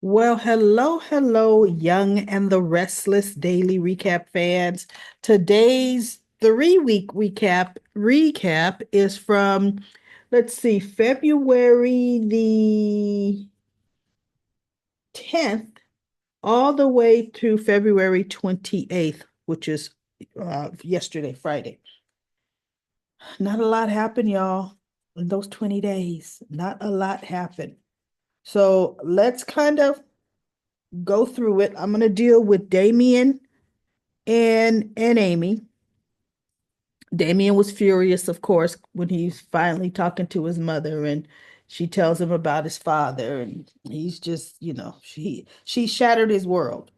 Well, hello, Young and the Restless Daily Recap fans. Today's 3-week recap is from, let's see, February the 10th all the way to February 28th, which is yesterday, Friday. Not a lot happened, y'all, in those 20 days. Not a lot happened. So let's kind of go through it. I'm going to deal with Damien and Amy. Damien was furious, of course, when he's finally talking to his mother and she tells him about his father, and he's just, she shattered his world.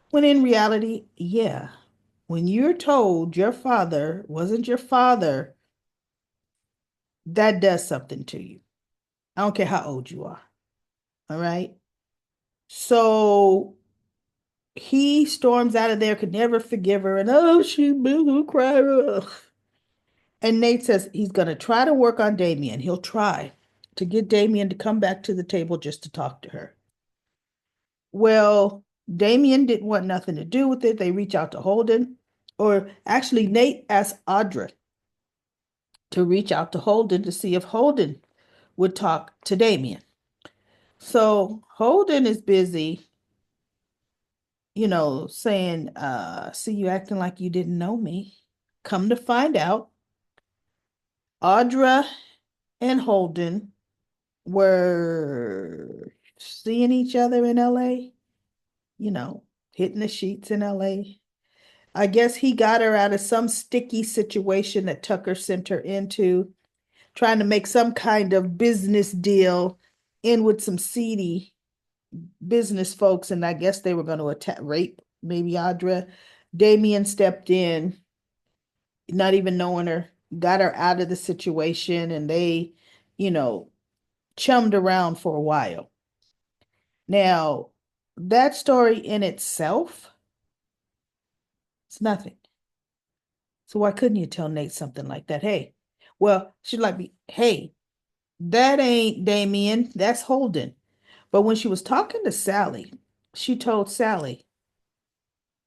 When in reality, yeah, when you're told your father wasn't your father, that does something to you. I don't care how old you are. All right. So he storms out of there, could never forgive her, and oh, she boo cry. Ugh. And Nate says he's going to try to work on Damien. He'll try to get Damien to come back to the table just to talk to her. Well, Damien didn't want nothing to do with it. They reach out to Holden, or actually, Nate asked Audra to reach out to Holden to see if Holden would talk to Damien. So Holden is busy, saying, see you acting like you didn't know me. Come to find out, Audra and Holden were seeing each other in LA, hitting the sheets in LA. I guess he got her out of some sticky situation that Tucker sent her into, trying to make some kind of business deal in with some seedy business folks, and I guess they were going to attack, rape maybe Audra. Damien stepped in, not even knowing her, got her out of the situation, and they, you know, chummed around for a while. Now, that story in itself, it's nothing. So why couldn't you tell Nate something like that? Hey, well, she'd like me, hey, that ain't Damien, that's Holden. But when she was talking to Sally, she told Sally,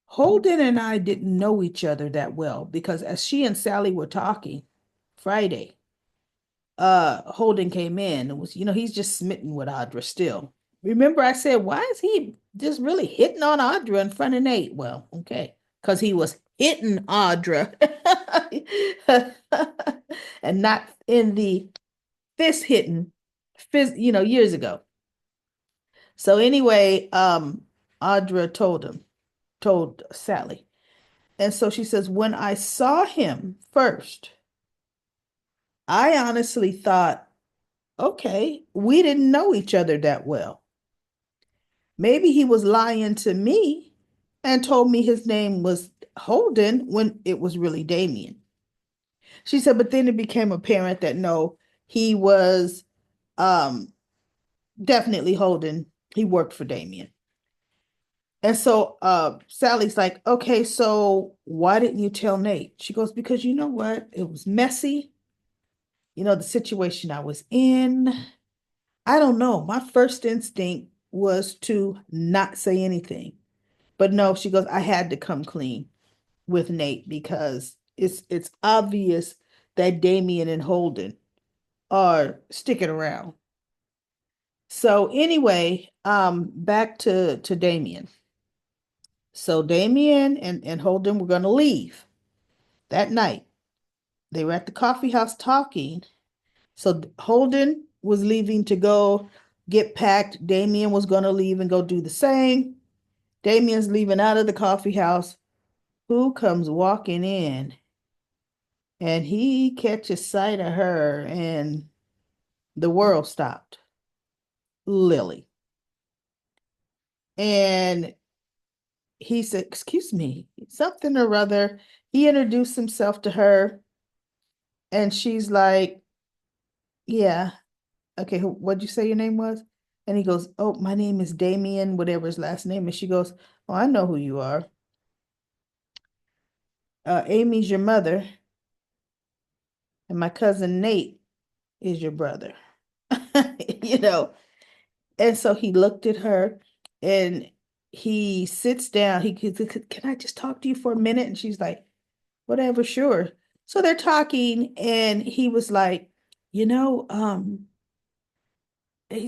Holden and I didn't know each other that well because as she and Sally were talking Friday, Holden came in and was, he's just smitten with Audra still. Remember, I said, why is he just really hitting on Audra in front of Nate? Well, okay, because he was hitting Audra and not in the fist hitting, years ago. So anyway, Audra told Sally. And so she says, when I saw him first, I honestly thought, okay, we didn't know each other that well. Maybe he was lying to me and told me his name was Holden when it was really Damien. She said, but then it became apparent that no, he was um definitely Holden. He worked for Damien. And so Sally's like, okay, so why didn't you tell Nate? She goes, because you know what? It was messy. The situation I was in. I don't know. My first instinct was to not say anything. But no, she goes, I had to come clean with Nate because it's obvious that Damien and Holden are sticking around. So anyway, back to Damien. So Damien and Holden were gonna leave that night. They were at the coffee house talking. So Holden was leaving to go get packed. Damien was gonna leave and go do the same. Damien's leaving out of the coffee house. Who comes walking in? And he catches sight of her, and the world stopped. Lily. And he said, excuse me, something or other. He introduced himself to her, and she's like, yeah, okay, what'd you say your name was? And he goes, oh, my name is Damien, whatever his last name. And she goes, oh, I know who you are. Amy's your mother, and my cousin Nate is your brother. you know. And so he looked at her. And he sits down. Can I just talk to you for a minute? And she's like, whatever, sure. So they're talking, and he was like, you know,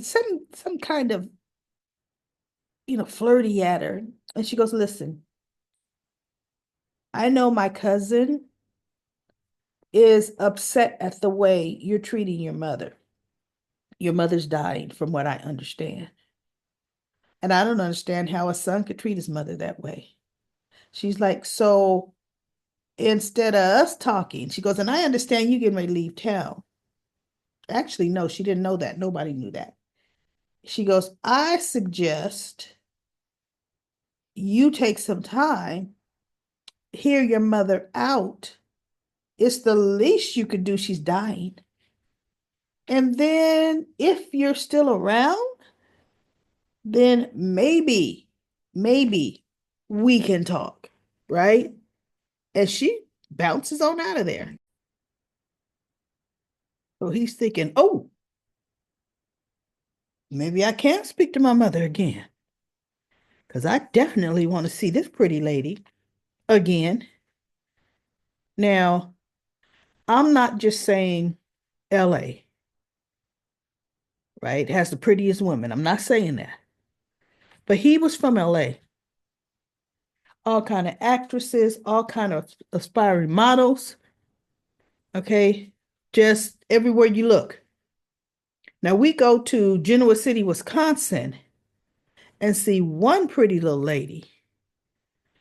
some kind of, flirty at her. And she goes, listen, I know my cousin is upset at the way you're treating your mother. Your mother's dying, from what I understand. And I don't understand how a son could treat his mother that way. She's like, so instead of us talking, she goes, and I understand you getting ready to leave town. Actually, no, she didn't know that. Nobody knew that. She goes, I suggest you take some time, hear your mother out. It's the least you could do. She's dying. And then if you're still around, then maybe we can talk, right? And she bounces on out of there. So he's thinking, oh, maybe I can't speak to my mother again, because I definitely want to see this pretty lady again. Now, I'm not just saying LA, right? It has the prettiest women. I'm not saying that. But he was from LA. All kind of actresses, all kind of aspiring models, okay? Just everywhere you look. Now we go to Genoa City, Wisconsin, and see one pretty little lady,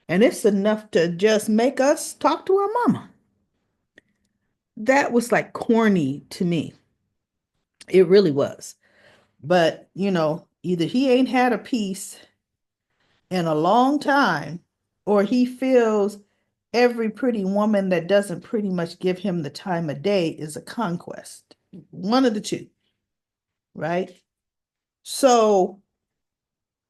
and it's enough to just make us talk to our mama. That was like corny to me. It really was. But, either he ain't had a piece in a long time, or he feels every pretty woman that doesn't pretty much give him the time of day is a conquest. One of the two, right? So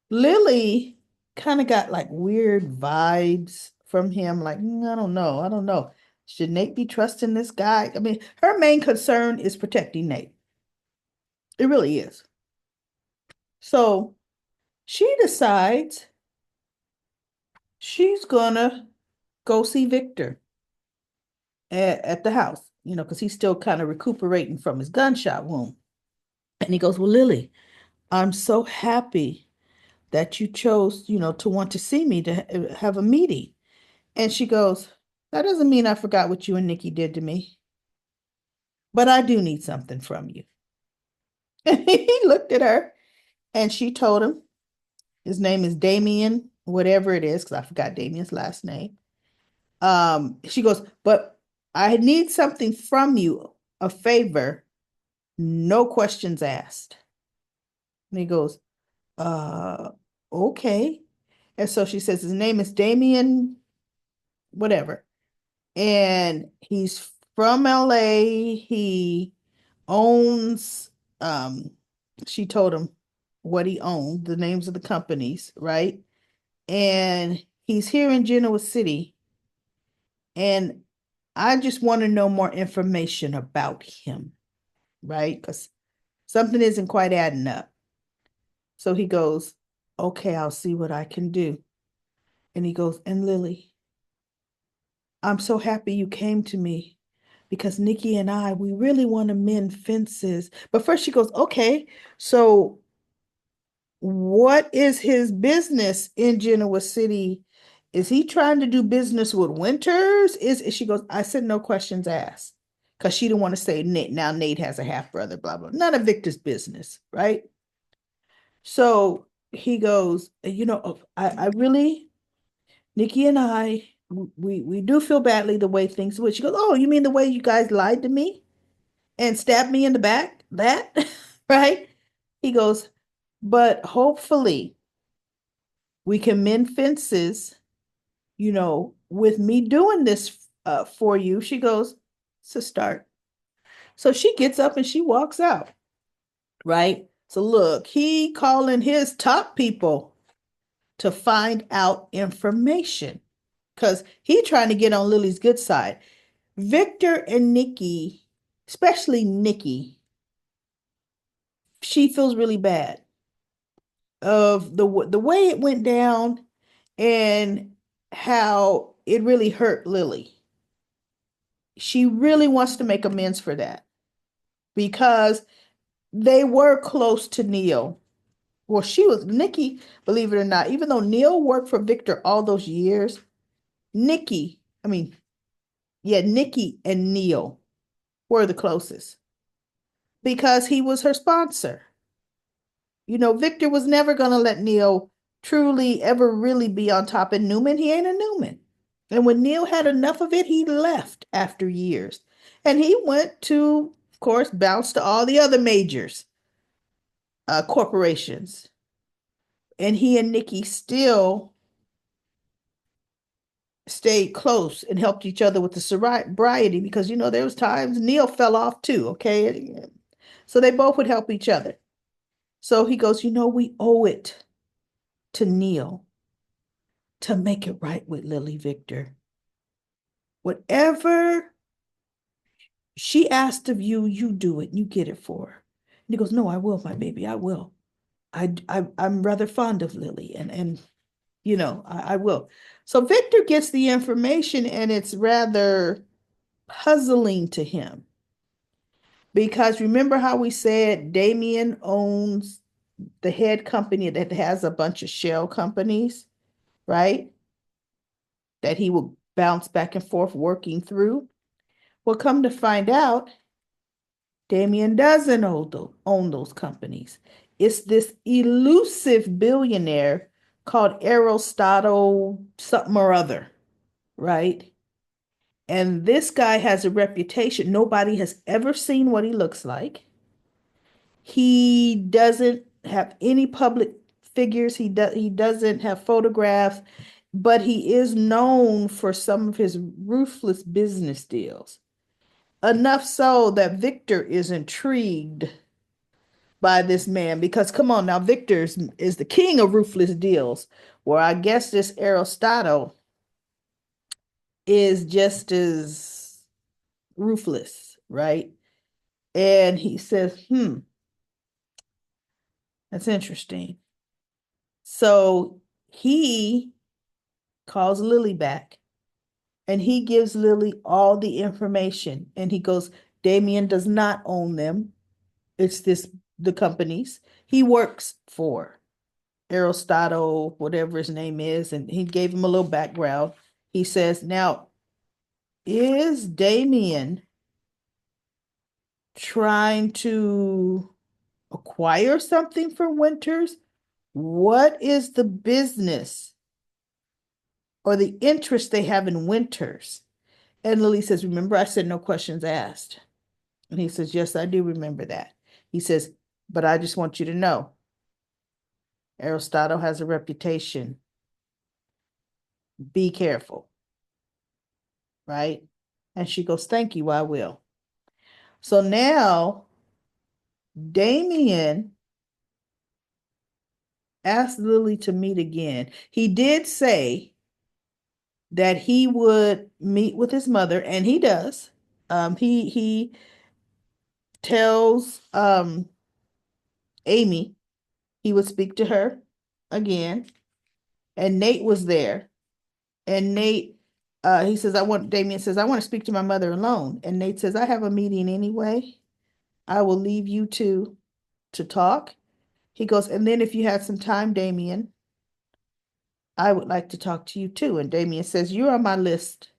Lily kind of got like weird vibes from him, like, I don't know. I don't know. Should Nate be trusting this guy? I mean, her main concern is protecting Nate. It really is. So she decides she's gonna go see Victor at the house, because he's still kind of recuperating from his gunshot wound. And he goes, well, Lily, I'm so happy that you chose, to want to see me, to have a meeting. And she goes, that doesn't mean I forgot what you and Nikki did to me, but I do need something from you. And he looked at her, and she told him his name is Damien, whatever it is, because I forgot Damien's last name. She goes, but I need something from you, a favor, no questions asked. And he goes, uh, okay. And so she says his name is Damien, whatever. And he's from LA. He owns, she told him what he owned, the names of the companies, right? And he's here in Genoa City. And I just want to know more information about him, right? Because something isn't quite adding up. So he goes, okay, I'll see what I can do. And he goes, and Lily, I'm so happy you came to me, because Nikki and I, we really want to mend fences. But first she goes, okay, so what is his business in Genoa City? Is he trying to do business with Winters? She goes, I said no questions asked. Because she didn't want to say Nate. Now Nate has a half brother, blah, blah. None of Victor's business, right? So he goes, I really, Nikki and I, we do feel badly the way things went. She goes, oh, you mean the way you guys lied to me and stabbed me in the back? That, right? He goes, but hopefully we can mend fences, with me doing this for you. She goes, it's a start. So she gets up and she walks out, right? So look, he calling his top people to find out information, because he trying to get on Lily's good side. Victor and Nikki, especially Nikki, she feels really bad of the way it went down and how it really hurt Lily. She really wants to make amends for that because they were close to Neil. Well, she was Nikki, believe it or not, even though Neil worked for Victor all those years, Nikki, I mean, yeah, Nikki and Neil were the closest because he was her sponsor. Victor was never going to let Neil truly ever really be on top. And Newman, he ain't a Newman. And when Neil had enough of it, he left after years. And he went to, of course, bounce to all the other majors, corporations. And he and Nikki still stayed close and helped each other with the sobriety because, there was times Neil fell off too, okay? So they both would help each other. So he goes, we owe it to Neil to make it right with Lily Victor. Whatever she asked of you, you do it. You get it for her. And he goes, no, I will, my baby. I will. I'm rather fond of Lily and I will. So Victor gets the information and it's rather puzzling to him because remember how we said Damien owns the head company that has a bunch of shell companies, right? That he will bounce back and forth working through. Well, come to find out, Damien doesn't own those companies. It's this elusive billionaire called Aristotle something or other, right? And this guy has a reputation. Nobody has ever seen what he looks like. He doesn't have any public figures. He doesn't have photographs, but he is known for some of his ruthless business deals. Enough so that Victor is intrigued by this man because come on now, Victor is the king of ruthless deals, where I guess this Aristotle is just as ruthless, right? And he says, that's interesting. So he calls Lily back and he gives Lily all the information. And he goes, Damien does not own them. It's the companies he works for, Aristotle, whatever his name is. And he gave him a little background. He says, now, is Damien trying to acquire something from Winters? What is the business or the interest they have in Winters? And Lily says, remember, I said no questions asked. And he says, yes, I do remember that. He says, but I just want you to know, Aristotle has a reputation. Be careful. Right? And she goes, thank you, I will. So now Damien asked Lily to meet again. He did say that he would meet with his mother, and he does. He tells Amy he would speak to her again, and Nate was there. And Nate, he says, Damien says, I want to speak to my mother alone. And Nate says, I have a meeting anyway. I will leave you two to talk. He goes, and then if you had some time, Damien, I would like to talk to you too. And Damien says, you're on my list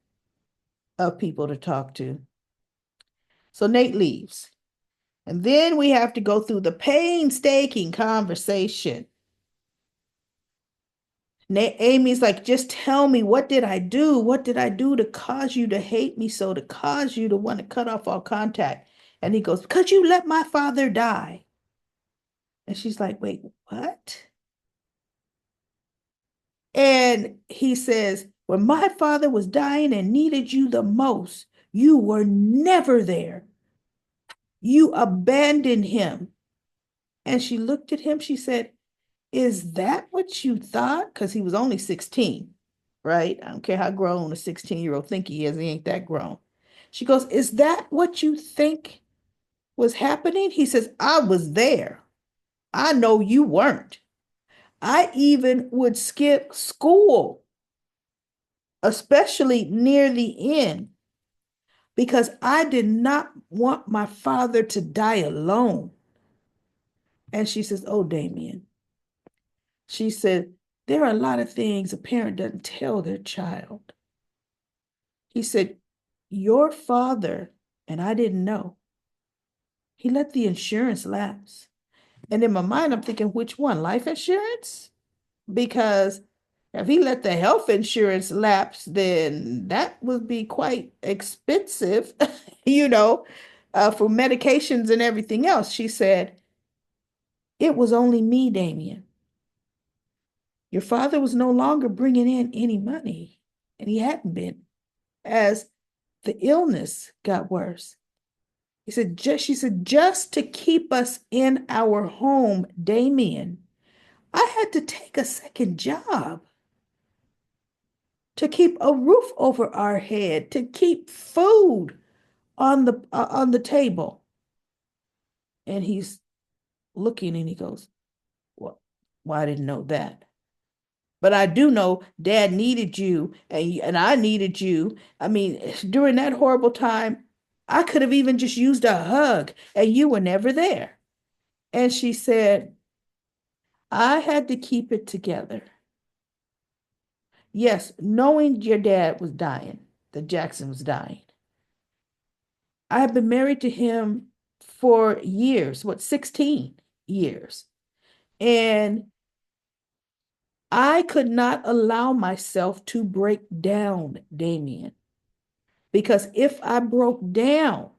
of people to talk to. So Nate leaves. And then we have to go through the painstaking conversation. Amy's like, just tell me, what did I do? What did I do to cause you to hate me so, to cause you to want to cut off all contact? And he goes, because you let my father die. And she's like, wait, what? And he says, when my father was dying and needed you the most, you were never there. You abandoned him. And she looked at him. She said, is that what you thought? Because he was only 16, right? I don't care how grown a 16-year-old think he is. He ain't that grown. She goes, is that what you think was happening? He says, I was there. I know you weren't. I even would skip school, especially near the end, because I did not want my father to die alone. And she says, oh, Damien, she said, there are a lot of things a parent doesn't tell their child. He said, your father, and I didn't know, he let the insurance lapse. And in my mind, I'm thinking, which one? Life insurance? Because if he let the health insurance lapse, then that would be quite expensive, you know, for medications and everything else. She said, it was only me, Damien. Your father was no longer bringing in any money, and he hadn't been as the illness got worse. She said, just to keep us in our home, Damien, I had to take a second job to keep a roof over our head, to keep food on the table. And he's looking and he goes, well, I didn't know that. But I do know Dad needed you and I needed you. I mean, during that horrible time, I could have even just used a hug and you were never there. And she said, I had to keep it together. Yes, knowing your dad was dying, that Jackson was dying. I have been married to him for years, what, 16 years. And I could not allow myself to break down, Damien, because if I broke down,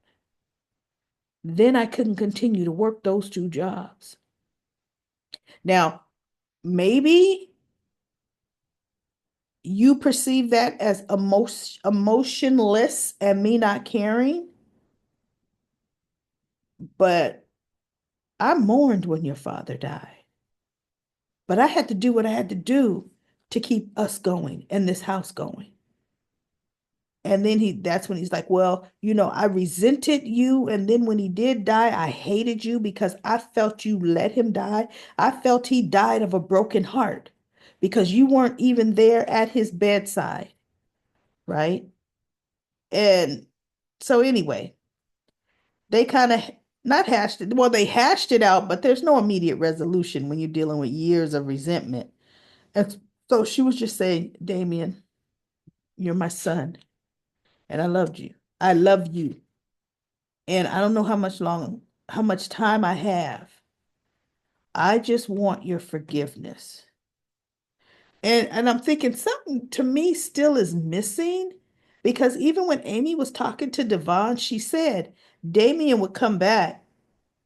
then I couldn't continue to work those two jobs. Now, maybe you perceive that as emotionless and me not caring, but I mourned when your father died. But I had to do what I had to do to keep us going and this house going. And then that's when he's like, well, I resented you. And then when he did die, I hated you because I felt you let him die. I felt he died of a broken heart because you weren't even there at his bedside. Right. And so anyway, they kind of not hashed it. Well, they hashed it out, but there's no immediate resolution when you're dealing with years of resentment. And so she was just saying, Damien, you're my son, and I loved you. I love you. And I don't know how much time I have. I just want your forgiveness. And I'm thinking something to me still is missing because even when Amy was talking to Devon, she said Damien would come back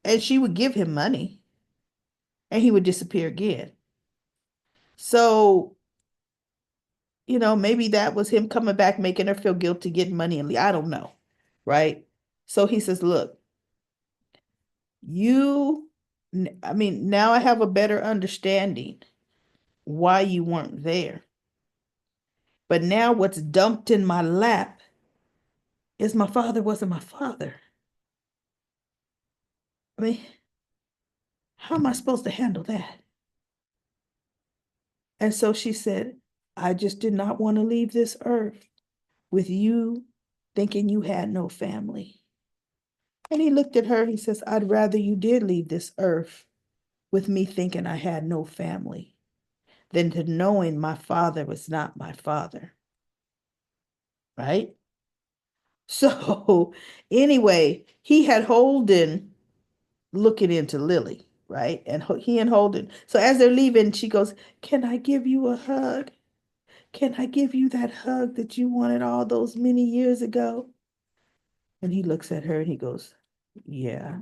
and she would give him money and he would disappear again. So, maybe that was him coming back, making her feel guilty, getting money and leave. I don't know. Right. So he says, look, you, I mean, now I have a better understanding why you weren't there. But now what's dumped in my lap is my father wasn't my father. I mean, how am I supposed to handle that? And so she said, I just did not want to leave this earth with you thinking you had no family. And he looked at her, he says, I'd rather you did leave this earth with me thinking I had no family than to knowing my father was not my father. Right? So anyway, he had Holden looking into Lily, right? And he and Holden. So as they're leaving, she goes, can I give you a hug? Can I give you that hug that you wanted all those many years ago? And he looks at her and he goes, yeah.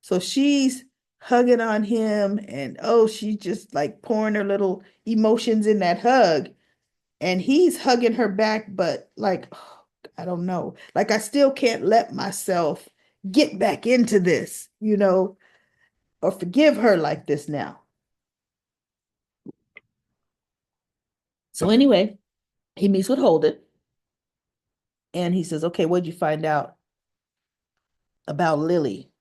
So she's hugging on him and oh, she's just like pouring her little emotions in that hug. And he's hugging her back, but like, oh, I don't know. Like I still can't let myself get back into this, or forgive her like this now. So anyway, he meets with Holden and he says, okay, what'd you find out about Lily?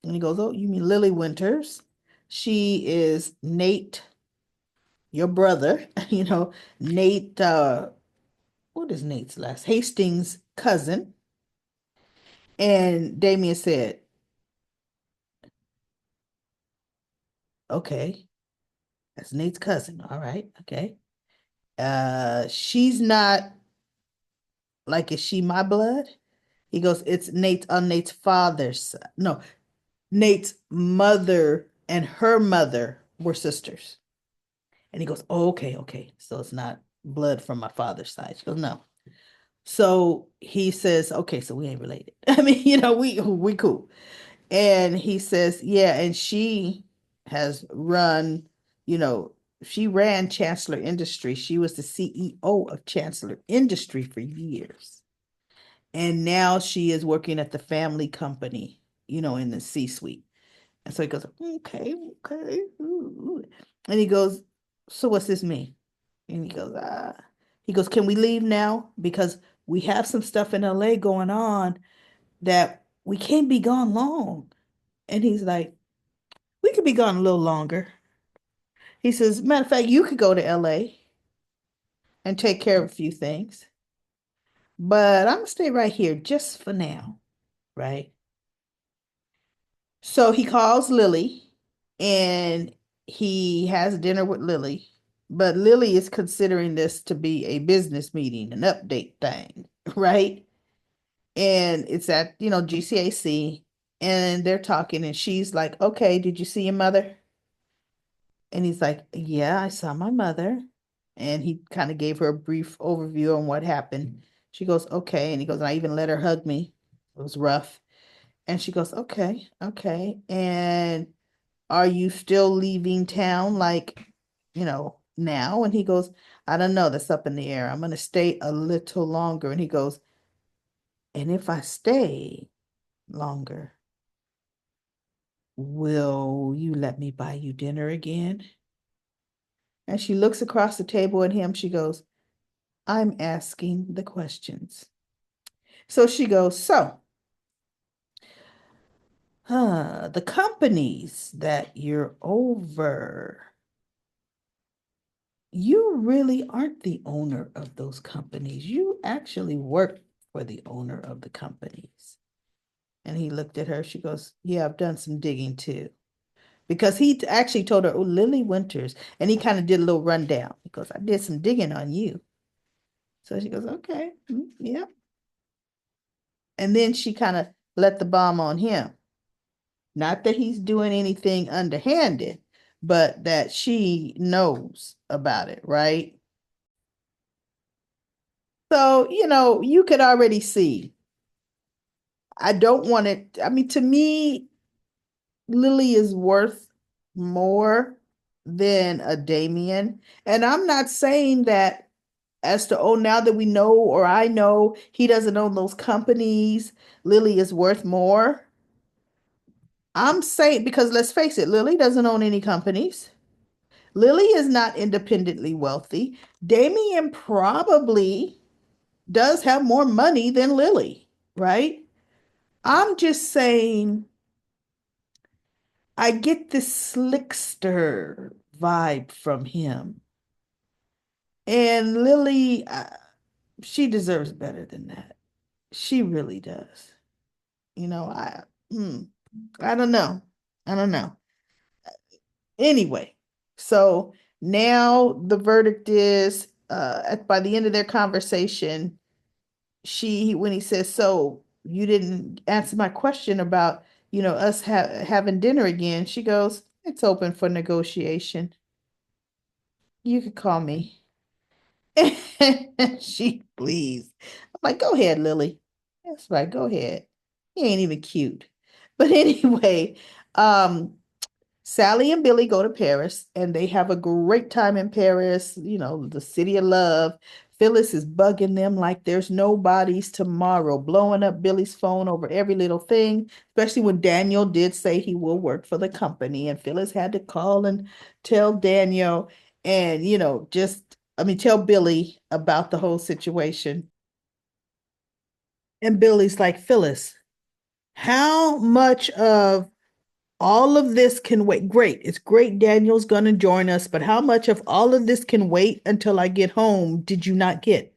And he goes, oh, you mean Lily Winters? She is Nate, your brother, Nate, what is Nate's last? Hastings' cousin. And Damien said, okay, that's Nate's cousin. All right, okay. She's not like, is she my blood? He goes, it's Nate on Nate's father's side. No, Nate's mother and her mother were sisters. And he goes, oh, okay, okay. So it's not blood from my father's side. She goes, no. So he says, okay, so we ain't related. I mean, we cool. And he says, yeah, and she has run, you know, she ran Chancellor Industry. She was the CEO of Chancellor Industry for years. And now she is working at the family company, in the C-suite. And so he goes, okay, okay. Ooh. And he goes, so what's this mean? And he goes, can we leave now? Because we have some stuff in LA going on that we can't be gone long. And he's like, we could be gone a little longer. He says, matter of fact, you could go to LA and take care of a few things, but I'm gonna stay right here just for now, right? So he calls Lily and he has dinner with Lily, but Lily is considering this to be a business meeting, an update thing, right? And it's at, GCAC, and they're talking and she's like, okay, did you see your mother? And he's like, yeah, I saw my mother. And he kind of gave her a brief overview on what happened. She goes, okay. And he goes, I even let her hug me. It was rough. And she goes, okay, okay. And are you still leaving town like, now? And he goes, I don't know. That's up in the air. I'm going to stay a little longer. And he goes, and if I stay longer, will you let me buy you dinner again? And she looks across the table at him. She goes, I'm asking the questions. So she goes, so, the companies that you're over, you really aren't the owner of those companies. You actually work for the owner of the companies. And he looked at her. She goes, yeah, I've done some digging too. Because he actually told her, oh, Lily Winters. And he kind of did a little rundown. He goes, I did some digging on you. So she goes, okay, yeah. And then she kind of let the bomb on him. Not that he's doing anything underhanded, but that she knows about it, right? So, you could already see. I don't want it. I mean, to me, Lily is worth more than a Damien. And I'm not saying that as to, oh, now that we know or I know he doesn't own those companies, Lily is worth more. I'm saying, because let's face it, Lily doesn't own any companies. Lily is not independently wealthy. Damien probably does have more money than Lily, right? I'm just saying, I get this slickster vibe from him. And Lily, she deserves better than that. She really does. You know, I, mm, I don't know. I don't know. Anyway, so now the verdict is by the end of their conversation, when he says, so you didn't answer my question about, us having dinner again, she goes, it's open for negotiation. You could call me. She please. I'm like, go ahead, Lily. That's right, go ahead. He ain't even cute. But anyway, um, Sally and Billy go to Paris and they have a great time in Paris, the city of love. Phyllis is bugging them like there's nobody's tomorrow, blowing up Billy's phone over every little thing, especially when Daniel did say he will work for the company. And Phyllis had to call and tell Daniel and, tell Billy about the whole situation. And Billy's like, Phyllis, how much of all of this can wait? Great. It's great Daniel's going to join us, but how much of all of this can wait until I get home did you not get?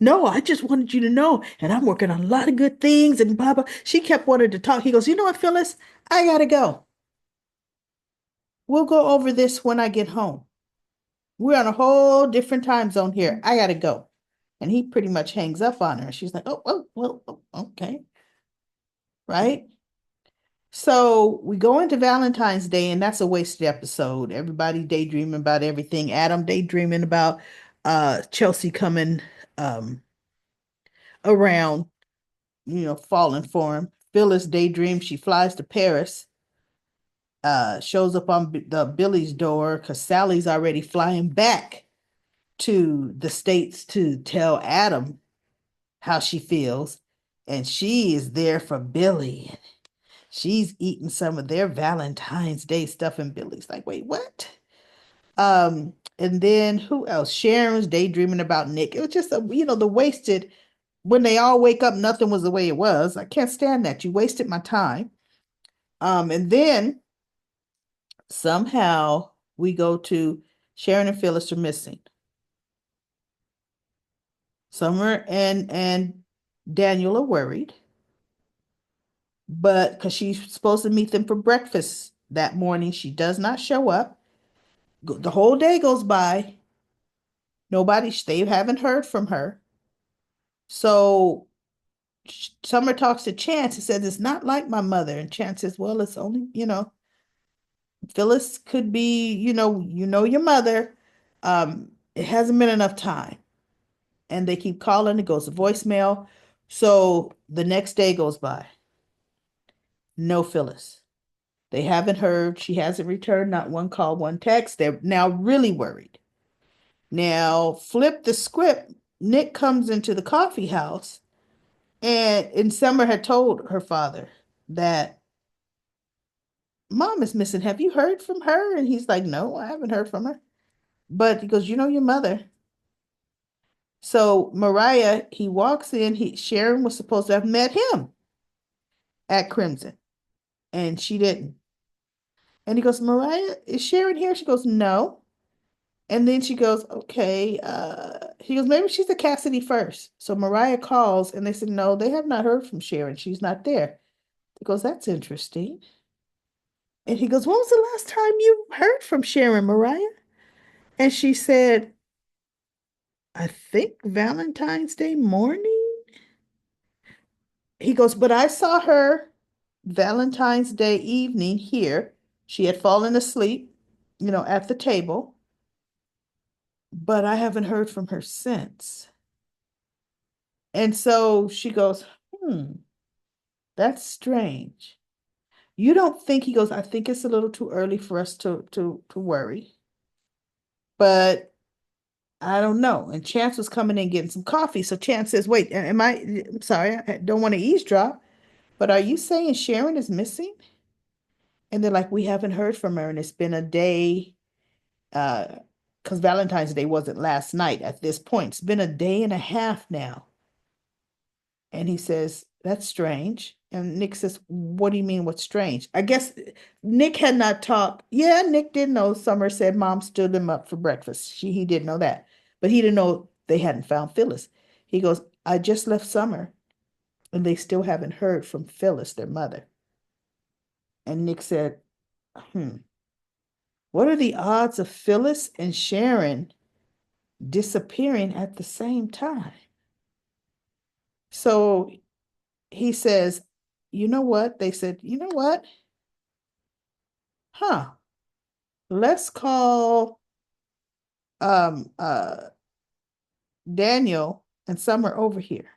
No, I just wanted you to know, and I'm working on a lot of good things and blah blah. She kept wanting to talk. He goes, you know what, Phyllis? I gotta go. We'll go over this when I get home. We're on a whole different time zone here. I gotta go. And he pretty much hangs up on her. She's like, oh, well, oh, okay, right? So we go into Valentine's Day, and that's a wasted episode. Everybody daydreaming about everything. Adam daydreaming about Chelsea coming um around, falling for him. Phyllis daydreams she flies to Paris, shows up on the Billy's door because Sally's already flying back to the States to tell Adam how she feels. And she is there for Billy. She's eating some of their Valentine's Day stuff, and Billy's like, wait, what? And then who else? Sharon's daydreaming about Nick. It was just the wasted when they all wake up, nothing was the way it was. I can't stand that. You wasted my time. And then somehow we go to Sharon and Phyllis are missing. Summer and Daniel are worried, but because she's supposed to meet them for breakfast that morning, she does not show up. The whole day goes by. They haven't heard from her. So Summer talks to Chance and says, it's not like my mother. And Chance says, well, it's only, Phyllis could be, your mother. It hasn't been enough time. And they keep calling, it goes to voicemail. So the next day goes by. No Phyllis. They haven't heard. She hasn't returned, not one call, one text. They're now really worried. Now, flip the script. Nick comes into the coffee house, and Summer had told her father that Mom is missing. Have you heard from her? And he's like, no, I haven't heard from her. But he goes, your mother. So Mariah, he walks in. Sharon was supposed to have met him at Crimson, and she didn't. And he goes, Mariah, is Sharon here? She goes, no. And then she goes, okay. He goes, maybe she's at Cassidy first. So Mariah calls, and they said, no, they have not heard from Sharon. She's not there. He goes, that's interesting. And he goes, when was the last time you heard from Sharon, Mariah? And she said, I think Valentine's Day morning. He goes, but I saw her Valentine's Day evening here. She had fallen asleep, at the table, but I haven't heard from her since. And so she goes, that's strange. You don't think, he goes, I think it's a little too early for us to worry. But I don't know. And Chance was coming in getting some coffee. So Chance says, wait, I'm sorry, I don't want to eavesdrop, but are you saying Sharon is missing? And they're like, we haven't heard from her, and it's been a day, because Valentine's Day wasn't last night at this point. It's been a day and a half now. And he says, that's strange. And Nick says, what do you mean, what's strange? I guess Nick had not talked. Yeah, Nick did know Summer said Mom stood him up for breakfast. He did know that. But he didn't know they hadn't found Phyllis. He goes, I just left Summer, and they still haven't heard from Phyllis, their mother. And Nick said, what are the odds of Phyllis and Sharon disappearing at the same time? So he says, you know what? They said, you know what? Let's call Daniel and Summer over here.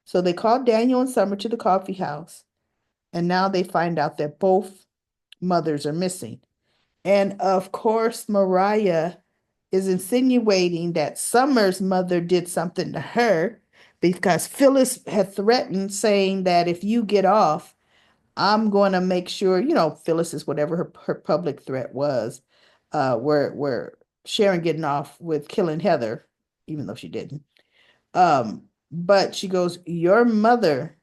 So they called Daniel and Summer to the coffee house, and now they find out that both mothers are missing. And of course, Mariah is insinuating that Summer's mother did something to her because Phyllis had threatened, saying that if you get off, I'm going to make sure, Phyllis is whatever her public threat was, where Sharon getting off with killing Heather, even though she didn't. But she goes, your mother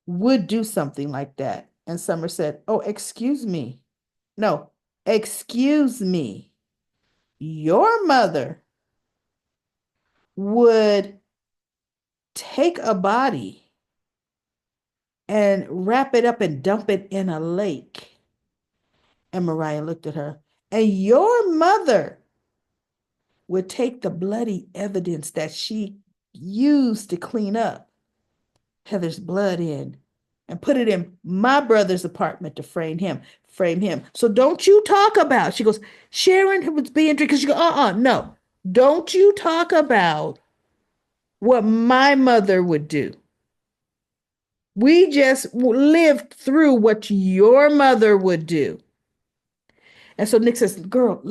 would do something like that. And Summer said, "Oh, excuse me. No, excuse me. Your mother would take a body and wrap it up and dump it in a lake." And Mariah looked at her. "And your mother would take the bloody evidence that she used to clean up Heather's blood in and put it in my brother's apartment to frame him, frame him. So don't you talk about," she goes, "Sharon was being because she goes, no. Don't you talk about what my mother would do. We just lived through what your mother would do." And so Nick says, girls,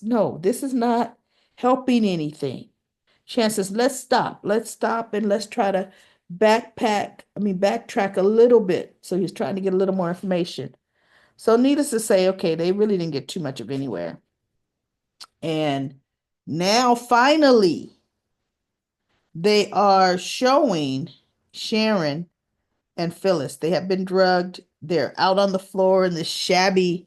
no, this is not helping anything. Shan says, let's stop and let's try to backtrack a little bit. So he's trying to get a little more information. So needless to say, okay, they really didn't get too much of anywhere. And now finally, they are showing Sharon and Phyllis. They have been drugged. They're out on the floor in this shabby,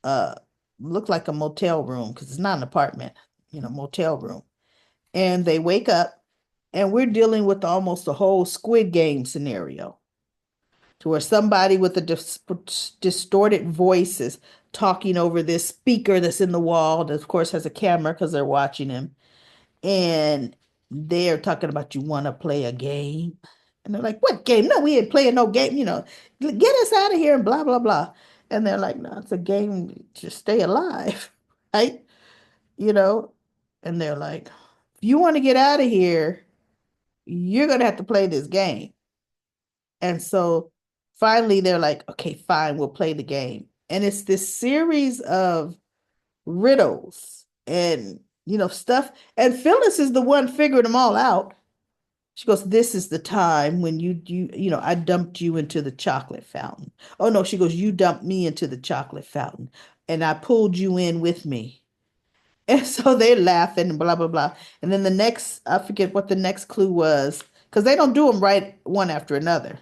uh, look like a motel room because it's not an apartment, motel room. And they wake up, and we're dealing with almost a whole Squid Game scenario to where somebody with a distorted voice is talking over this speaker that's in the wall that, of course, has a camera because they're watching him. And they're talking about, "You want to play a game?" And they're like, "What game? No, we ain't playing no game. Get us out of here," and blah, blah, blah. And they're like, "No, it's a game to stay alive," right? You know, and they're like, "If you want to get out of here, you're going to have to play this game." And so finally they're like, "Okay, fine, we'll play the game." And it's this series of riddles and, stuff. And Phyllis is the one figuring them all out. She goes, "This is the time when I dumped you into the chocolate fountain." Oh no, she goes, "You dumped me into the chocolate fountain and I pulled you in with me." And so they're laughing and blah, blah, blah. And then I forget what the next clue was, because they don't do them right one after another.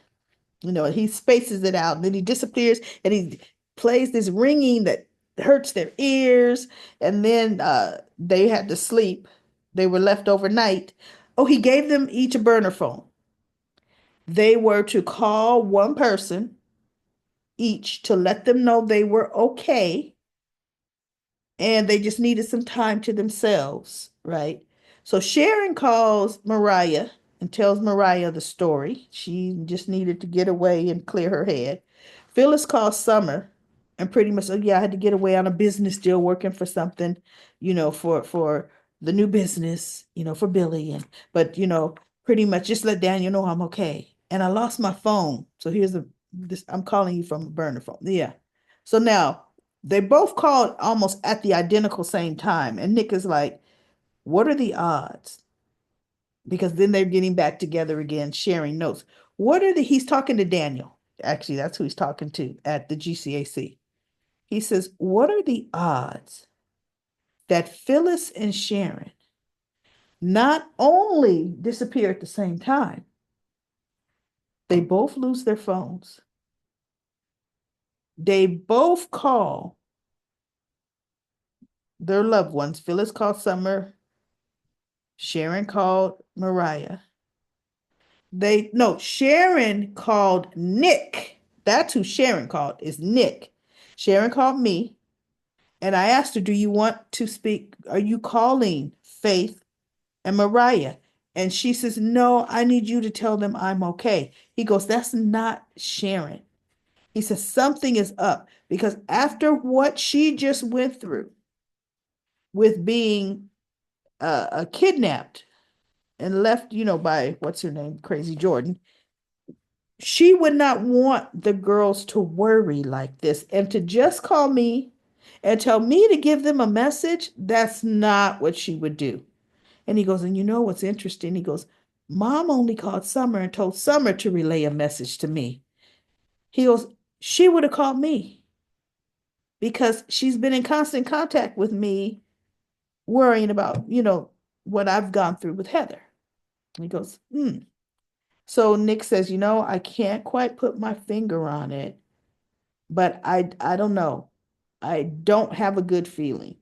He spaces it out and then he disappears and he plays this ringing that hurts their ears. And then they had to sleep. They were left overnight. Oh, he gave them each a burner phone. They were to call one person each to let them know they were okay and they just needed some time to themselves, right? So Sharon calls Mariah and tells Mariah the story. She just needed to get away and clear her head. Phyllis calls Summer and pretty much, "Oh yeah, I had to get away on a business deal working for something, for the new business, for Billy. And but pretty much just let Daniel know I'm okay. And I lost my phone. So I'm calling you from a burner phone." Yeah. So now they both called almost at the identical same time. And Nick is like, "What are the odds?" Because then they're getting back together again, sharing notes. He's talking to Daniel. Actually, that's who he's talking to at the GCAC. He says, "What are the odds that Phyllis and Sharon not only disappear at the same time, they both lose their phones. They both call their loved ones. Phyllis called Summer. Sharon called Mariah. Sharon called Nick. That's who Sharon called, is Nick. Sharon called me and I asked her, "Do you want to speak? Are you calling Faith and Mariah?" And she says, "No, I need you to tell them I'm okay." He goes, "That's not Sharon." He says, "Something is up because after what she just went through with being kidnapped and left, by what's her name, Crazy Jordan, she would not want the girls to worry like this and to just call me and tell me to give them a message. That's not what she would do." And he goes, "And you know what's interesting?" He goes, "Mom only called Summer and told Summer to relay a message to me." He goes, "She would have called me because she's been in constant contact with me, worrying about, what I've gone through with Heather." And he goes, "Hmm." So Nick says, I can't quite put my finger on it, but I don't know. I don't have a good feeling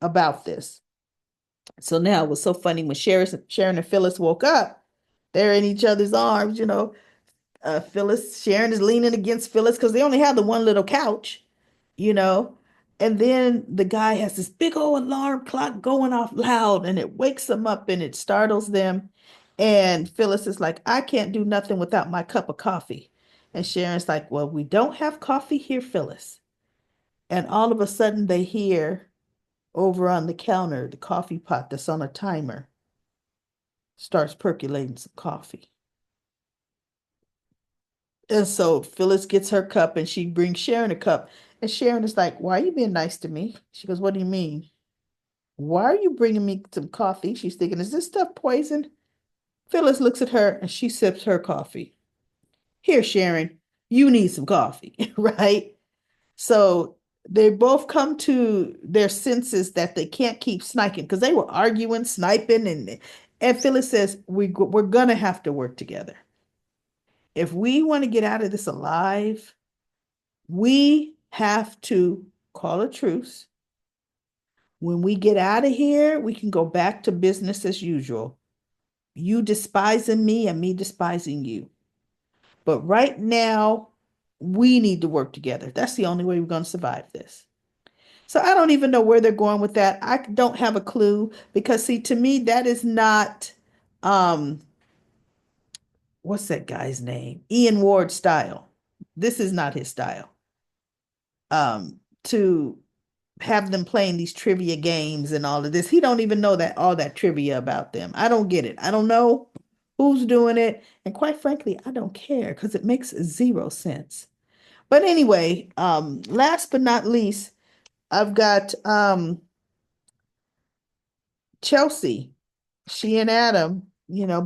about this. So now it was so funny when Sharon and Phyllis woke up, they're in each other's arms. Sharon is leaning against Phyllis because they only have the one little couch, you know. And then the guy has this big old alarm clock going off loud and it wakes them up and it startles them. And Phyllis is like, I can't do nothing without my cup of coffee. And Sharon's like, well, we don't have coffee here, Phyllis. And all of a sudden they hear over on the counter, the coffee pot that's on a timer starts percolating some coffee. And so Phyllis gets her cup and she brings Sharon a cup. And Sharon is like, why are you being nice to me? She goes, what do you mean? Why are you bringing me some coffee? She's thinking, is this stuff poison? Phyllis looks at her and she sips her coffee. Here, Sharon, you need some coffee, right? So they both come to their senses that they can't keep sniping because they were arguing, sniping, and Phyllis says, we're gonna have to work together. If we want to get out of this alive, we have to call a truce. When we get out of here, we can go back to business as usual. You despising me and me despising you. But right now, we need to work together. That's the only way we're going to survive this. So I don't even know where they're going with that. I don't have a clue because see, to me, that is not um what's that guy's name? Ian Ward style. This is not his style. To have them playing these trivia games and all of this. He don't even know that all that trivia about them. I don't get it. I don't know who's doing it. And quite frankly, I don't care because it makes zero sense. But anyway, last but not least, I've got Chelsea. She and Adam,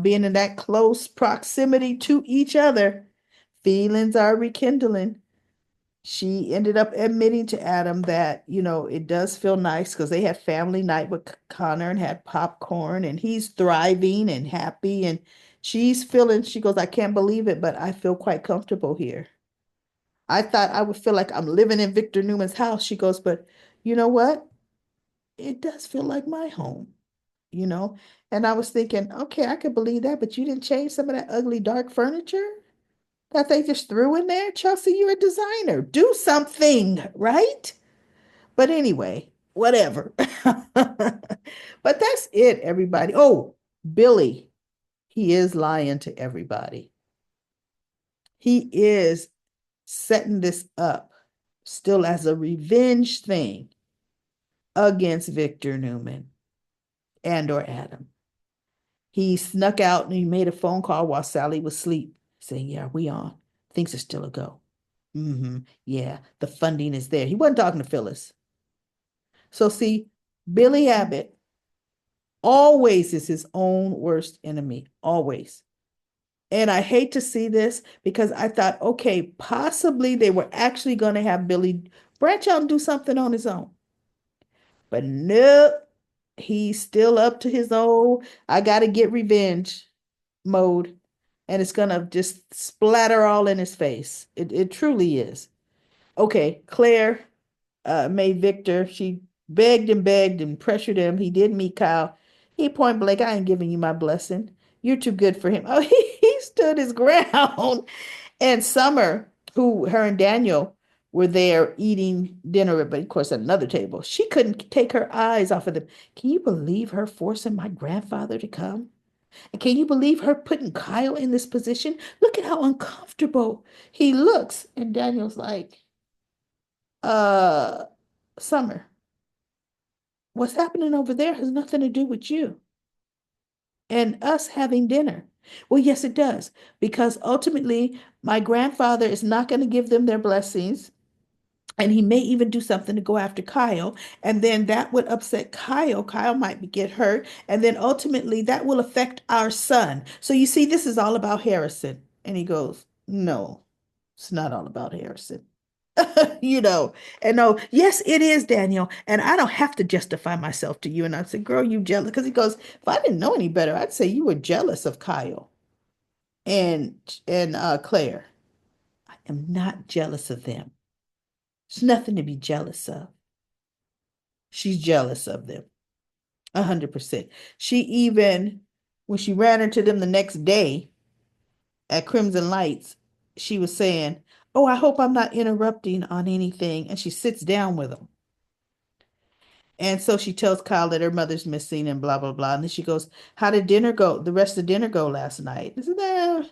being in that close proximity to each other, feelings are rekindling. She ended up admitting to Adam that, it does feel nice because they had family night with Connor and had popcorn and he's thriving and happy. And she goes, I can't believe it, but I feel quite comfortable here. I thought I would feel like I'm living in Victor Newman's house. She goes, but you know what? It does feel like my home, you know? And I was thinking, okay, I could believe that, but you didn't change some of that ugly dark furniture that they just threw in there? Chelsea, you're a designer. Do something, right? But anyway, whatever. But that's it, everybody. Oh, Billy, he is lying to everybody. He is setting this up still as a revenge thing against Victor Newman and or Adam. He snuck out and he made a phone call while Sally was asleep, saying, yeah, we on. Things are still a go. Yeah, the funding is there. He wasn't talking to Phyllis. So see, Billy Abbott always is his own worst enemy, always. And I hate to see this because I thought, okay, possibly they were actually going to have Billy branch out and do something on his own. But nope, he's still up to his old, I got to get revenge mode. And it's going to just splatter all in his face. It truly is. Okay, Claire made Victor. She begged and pressured him. He did meet Kyle. He point blank, I ain't giving you my blessing. You're too good for him. Oh, he stood his ground. And Summer, who her and Daniel were there eating dinner, but of course at another table, she couldn't take her eyes off of them. Can you believe her forcing my grandfather to come? And can you believe her putting Kyle in this position? Look at how uncomfortable he looks. And Daniel's like, uh, Summer, what's happening over there has nothing to do with you and us having dinner. Well, yes, it does, because ultimately my grandfather is not going to give them their blessings. And he may even do something to go after Kyle. And then that would upset Kyle. Kyle might get hurt. And then ultimately that will affect our son. So you see, this is all about Harrison. And he goes, no, it's not all about Harrison. you know, and no, yes, it is, Daniel. And I don't have to justify myself to you. And I said, girl, you jealous? Because he goes, if I didn't know any better, I'd say you were jealous of Kyle. and Claire, I am not jealous of them. There's nothing to be jealous of. She's jealous of them, 100%. She even, when she ran into them the next day at Crimson Lights, she was saying, "Oh, I hope I'm not interrupting on anything." And she sits down with them. And so she tells Kyle that her mother's missing and blah, blah, blah. And then she goes, "How did dinner go? The rest of dinner go last night?" I said,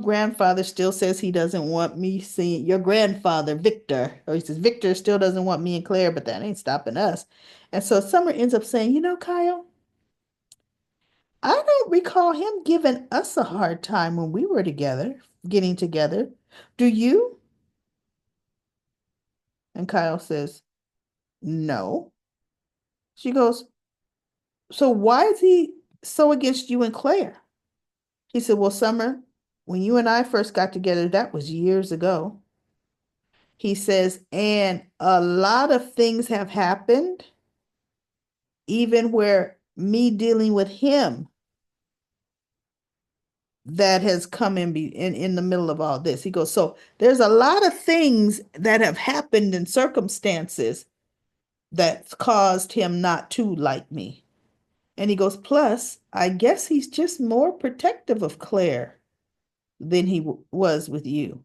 grandfather still says he doesn't want me seeing your grandfather, Victor. Or he says, Victor still doesn't want me and Claire, but that ain't stopping us. And so Summer ends up saying, Kyle, I don't recall him giving us a hard time when we were together, getting together. Do you? And Kyle says, no. She goes, so why is he so against you and Claire? He said, well, Summer, when you and I first got together, that was years ago. He says, and a lot of things have happened, even where me dealing with him that has come in the middle of all this. He goes, so there's a lot of things that have happened in circumstances that's caused him not to like me. And he goes, plus, I guess he's just more protective of Claire than he was with you.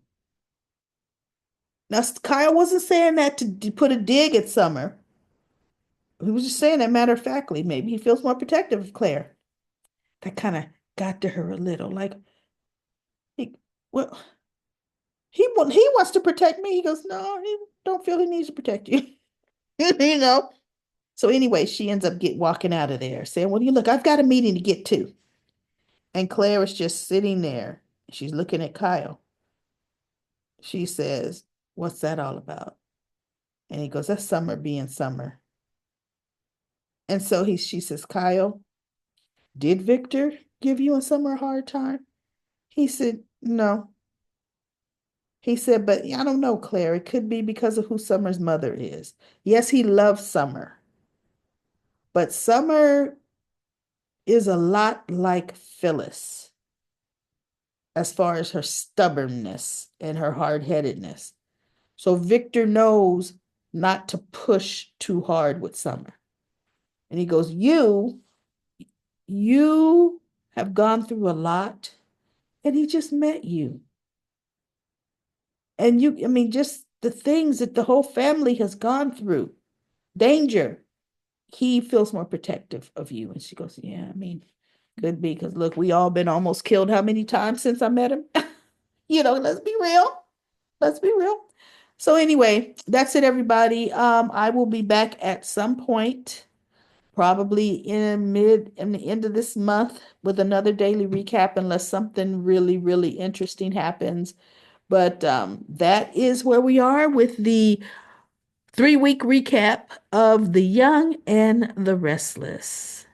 Now, Kyle wasn't saying that to put a dig at Summer. He was just saying that matter of factly. Maybe he feels more protective of Claire. That kind of got to her a little. Like, he, well, he wants to protect me. He goes, no, he don't feel he needs to protect you. you know. So anyway, she ends up walking out of there, saying, "Well, you look, I've got a meeting to get to." And Claire is just sitting there. She's looking at Kyle. She says, "What's that all about?" And he goes, "That's Summer being Summer." And so she says, "Kyle, did Victor give you and Summer a hard time?" He said, "No." He said, "But I don't know, Claire. It could be because of who Summer's mother is. Yes, he loves Summer, but Summer is a lot like Phyllis as far as her stubbornness and her hard-headedness. So Victor knows not to push too hard with Summer." And he goes, you have gone through a lot, and he just met you. And I mean, just the things that the whole family has gone through, danger. He feels more protective of you. And she goes, yeah, I mean, could be because look, we all been almost killed how many times since I met him? Let's be real. Let's be real. So anyway, that's it, everybody. I will be back at some point, probably in the end of this month, with another daily recap, unless something really, really interesting happens. But that is where we are with the 3-week recap of The Young and the Restless.